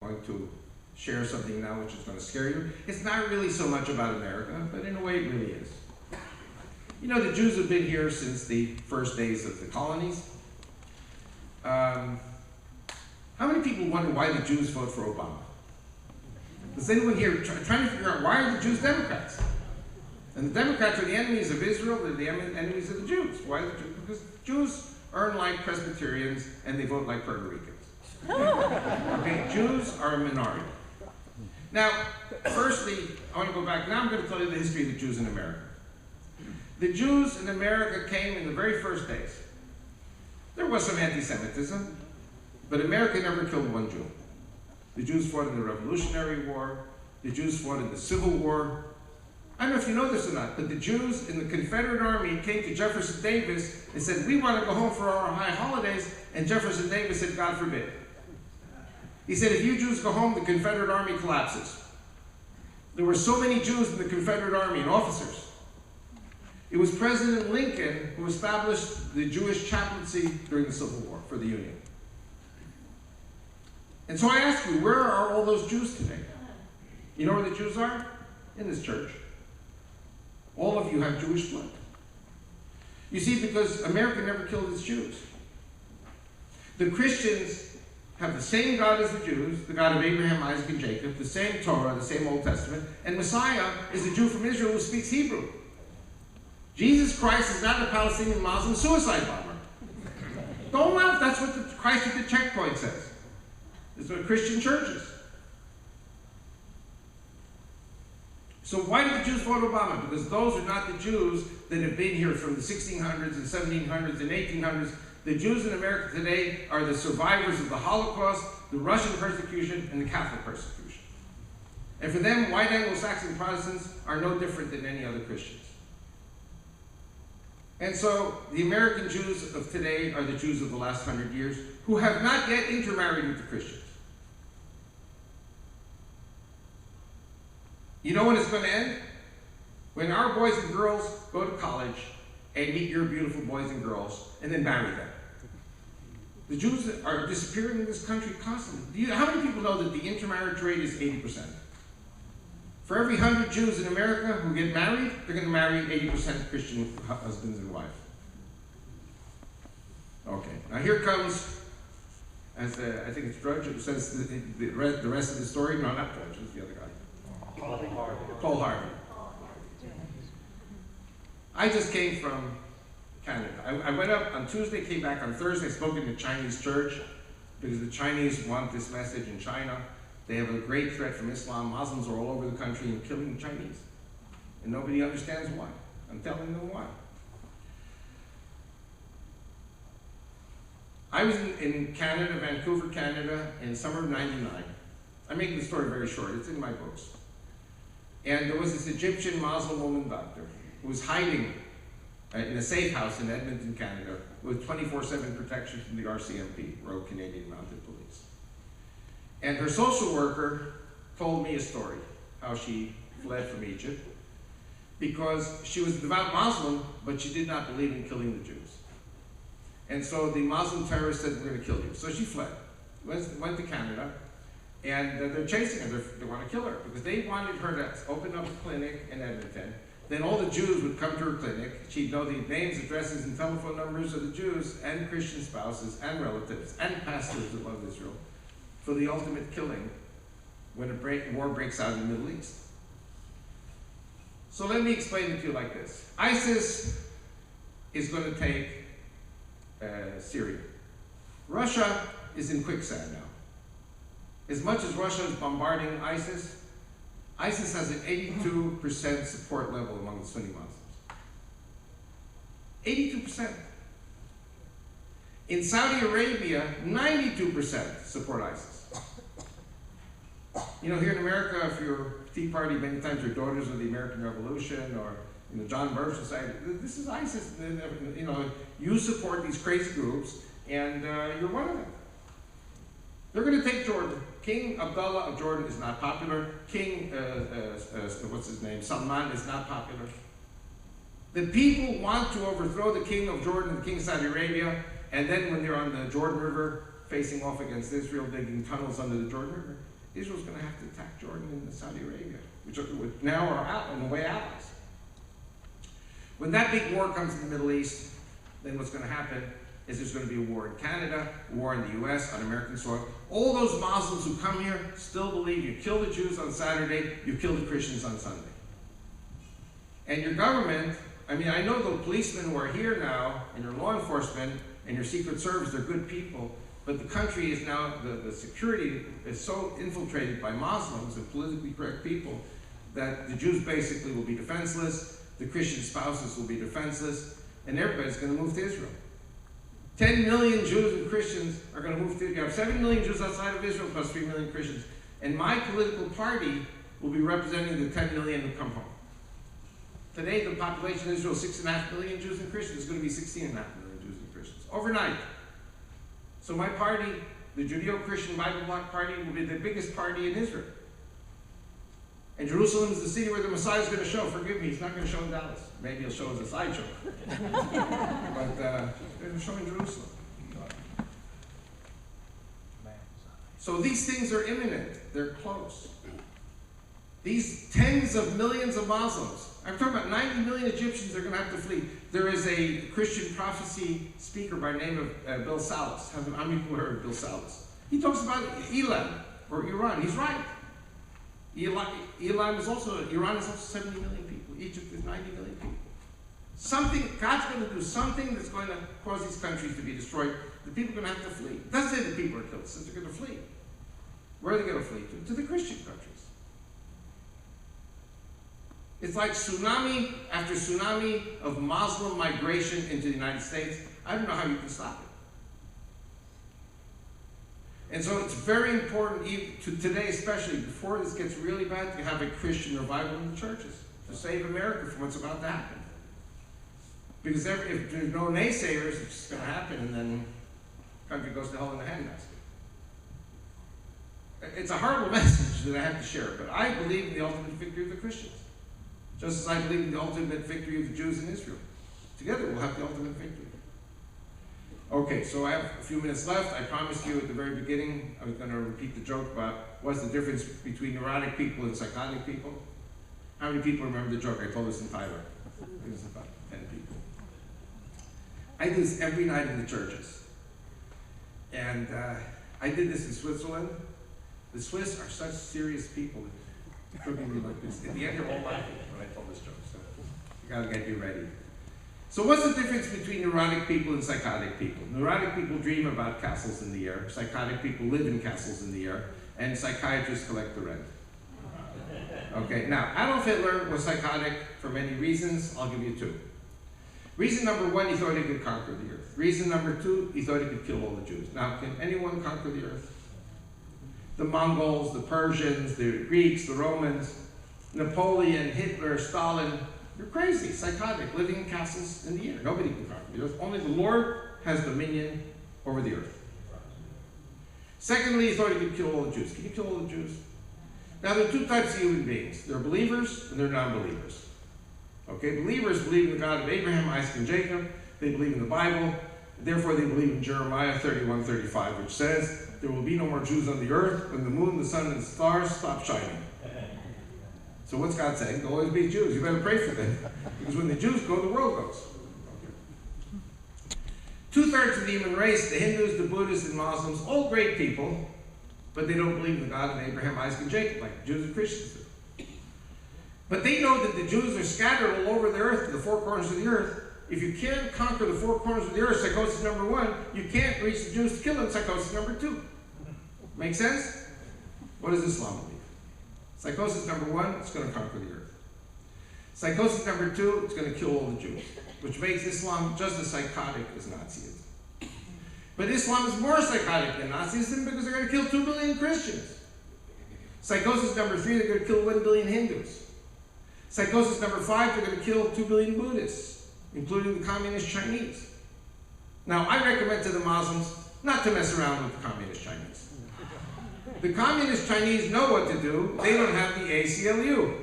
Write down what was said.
going to share something now which is going to scare you. It's not really so much about America, but in a way it really is. You know, the Jews have been here since the first days of the colonies. How many people wonder why the Jews vote for Obama? Does anyone here trying to figure out why are the Jews Democrats? And the Democrats are the enemies of Israel, they're the enemies of the Jews. Why are the Jews? Because Jews earn like Presbyterians and they vote like Puerto Ricans. Okay, Jews are a minority. Now, firstly, I want to go back. Now I'm going to tell you the history of the Jews in America. The Jews in America came in the very first days. There was some anti-Semitism, but America never killed one Jew. The Jews fought in the Revolutionary War. The Jews fought in the Civil War. I don't know if you know this or not, but the Jews in the Confederate Army came to Jefferson Davis and said, we want to go home for our high holidays, and Jefferson Davis said, God forbid. He said, if you Jews go home, the Confederate Army collapses. There were so many Jews in the Confederate Army and officers. It was President Lincoln who established the Jewish chaplaincy during the Civil War for the Union. And so I ask you, where are all those Jews today? You know where the Jews are? In this church. All of you have Jewish blood. You see, because America never killed its Jews. The Christians have the same God as the Jews, the God of Abraham, Isaac, and Jacob, the same Torah, the same Old Testament, and Messiah is a Jew from Israel who speaks Hebrew. Jesus Christ is not a Palestinian Muslim suicide bomber. Don't laugh, that's what the Christ at the checkpoint says. It's what Christian churches. So why did the Jews vote Obama? Because those are not the Jews that have been here from the 1600s and 1700s and 1800s. The Jews in America today are the survivors of the Holocaust, the Russian persecution, and the Catholic persecution. And for them, white Anglo-Saxon Protestants are no different than any other Christians. And so the American Jews of today are the Jews of the last 100 years who have not yet intermarried with the Christians. You know when it's going to end? When our boys and girls go to college and meet your beautiful boys and girls and then marry them. The Jews are disappearing in this country constantly. How many people know that the intermarriage rate is 80%? For every 100 Jews in America who get married, they're going to marry 80% Christian husbands and wives. Okay, now here comes, as I think it's Drudge who says the rest of the story. No, not Drudge, it's the other guy. Cole Harvey. I just came from Canada. I went up on Tuesday, came back on Thursday, spoke in the Chinese church because the Chinese want this message in China. They have a great threat from Islam. Muslims are all over the country and killing the Chinese. And nobody understands why. I'm telling them why. I was in Canada, Vancouver, Canada, in summer of '99. I'm making the story very short. It's in my books. And there was this Egyptian Muslim woman doctor who was hiding in a safe house in Edmonton, Canada, with 24/7 protection from the RCMP, Royal Canadian Mounted Police. And her social worker told me a story, how she fled from Egypt, because she was a devout Muslim, but she did not believe in killing the Jews. And so the Muslim terrorists said, we're going to kill you. So she fled, went to Canada, and they're chasing her. They want to kill her, because they wanted her to open up a clinic in Edmonton. Then all the Jews would come to her clinic. She'd know the names, addresses, and telephone numbers of the Jews and Christian spouses and relatives and pastors that love Israel for the ultimate killing when a war breaks out in the Middle East. So let me explain it to you like this. ISIS is going to take Syria. Russia is in quicksand now. As much as Russia is bombarding ISIS, ISIS has an 82% support level among the Sunni Muslims. 82%. In Saudi Arabia, 92% support ISIS. You know, here in America, if you're Tea Party, many times your daughters of the American Revolution or John Birch Society, this is ISIS. You know, you support these crazy groups, and you're one of them. They're going to take Jordan. King Abdullah of Jordan is not popular. King, what's his name, Salman is not popular. The people want to overthrow the king of Jordan, the king of Saudi Arabia, and then when they're on the Jordan River, facing off against Israel, digging tunnels under the Jordan River, Israel's going to have to attack Jordan and Saudi Arabia, which now are out, in a way, allies. When that big war comes in the Middle East, then what's going to happen is there's going to be a war in Canada, a war in the US, on American soil. All those Muslims who come here still believe you kill the Jews on Saturday, you kill the Christians on Sunday. And your government, I mean, I know the policemen who are here now, and your law enforcement, and your Secret Service, they're good people, but the country is now, the security is so infiltrated by Muslims and politically correct people that the Jews basically will be defenseless, the Christian spouses will be defenseless, and everybody's going to move to Israel. 10 million Jews and Christians are going to move to Israel. You have 7 million Jews outside of Israel plus 3 million Christians. And my political party will be representing the 10 million who come home. Today, the population of Israel is 6.5 million Jews and Christians. It's going to be 16.5 million Jews and Christians. Overnight. So my party, the Judeo-Christian Bible Bloc Party, will be the biggest party in Israel. And Jerusalem is the city where the Messiah is going to show. Forgive me, he's not going to show in Dallas. Maybe he'll show as a sideshow. But they're going to show in Jerusalem. So these things are imminent. They're close. These tens of millions of Muslims, I'm talking about 90 million Egyptians are going to have to flee. There is a Christian prophecy speaker by the name of Bill Salas. How many people heard of Bill Salas? He talks about Elam, or Iran. He's right. Iran is also 70 million people. Egypt is 90 million people. God's going to do something that's going to cause these countries to be destroyed. The people are going to have to flee. It doesn't say the people are killed, it says they're going to flee. Where are they going to flee to? To the Christian countries. It's like tsunami after tsunami of Muslim migration into the United States. I don't know how you can stop it. And so it's very important, today especially, before this gets really bad, to have a Christian revival in the churches to save America from what's about to happen. Because if there's no naysayers, it's just going to happen, and then the country goes to hell in a handbasket. It's a horrible message that I have to share, but I believe in the ultimate victory of the Christians. Just as I believe in the ultimate victory of the Jews in Israel. Together we'll have the ultimate victory. Okay, so I have a few minutes left. I promised you at the very beginning I was going to repeat the joke about what's the difference between neurotic people and psychotic people. How many people remember the joke? I told this in Thailand. It was about 10 people. I do this every night in the churches. And I did this in Switzerland. The Swiss are such serious people. They're looking at me like this. At the end, you're all laughing when I told this joke. So you got to get you ready. So what's the difference between neurotic people and psychotic people? Neurotic people dream about castles in the air. Psychotic people live in castles in the air. And psychiatrists collect the rent. Okay, now, Adolf Hitler was psychotic for many reasons. I'll give you two. Reason number one, he thought he could conquer the earth. Reason number two, he thought he could kill all the Jews. Now, can anyone conquer the earth? The Mongols, the Persians, the Greeks, the Romans, Napoleon, Hitler, Stalin, you're crazy, psychotic, living in castles in the air. Nobody can conquer the earth. Only the Lord has dominion over the earth. Secondly, he thought he could kill all the Jews. Can you kill all the Jews? Now, there are two types of human beings. There are believers and there are non-believers. Okay, believers believe in the God of Abraham, Isaac, and Jacob. They believe in the Bible. Therefore, they believe in Jeremiah 31:35, which says, there will be no more Jews on the earth when the moon, the sun, and the stars stop shining. So what's God saying? There'll always be Jews. You better pray for them. Because when the Jews go, the world goes. 2/3 of the human race, the Hindus, the Buddhists, and Muslims, all great people, but they don't believe in the God of Abraham, Isaac, and Jacob, like Jews and Christians do. But they know that the Jews are scattered all over the earth, to the four corners of the earth. If you can't conquer the four corners of the earth, psychosis number one, you can't reach the Jews to kill them, psychosis number two. Make sense? What does Islam believe? Psychosis number one, it's going to conquer the earth. Psychosis number two, it's going to kill all the Jews, which makes Islam just as psychotic as Nazism. But Islam is more psychotic than Nazism because they're going to kill 2 billion Christians. Psychosis number three, they're going to kill 1 billion Hindus. Psychosis number five, they're going to kill 2 billion Buddhists, including the communist Chinese. Now, I recommend to the Muslims not to mess around with the communist Chinese. The communist Chinese know what to do. They don't have the ACLU.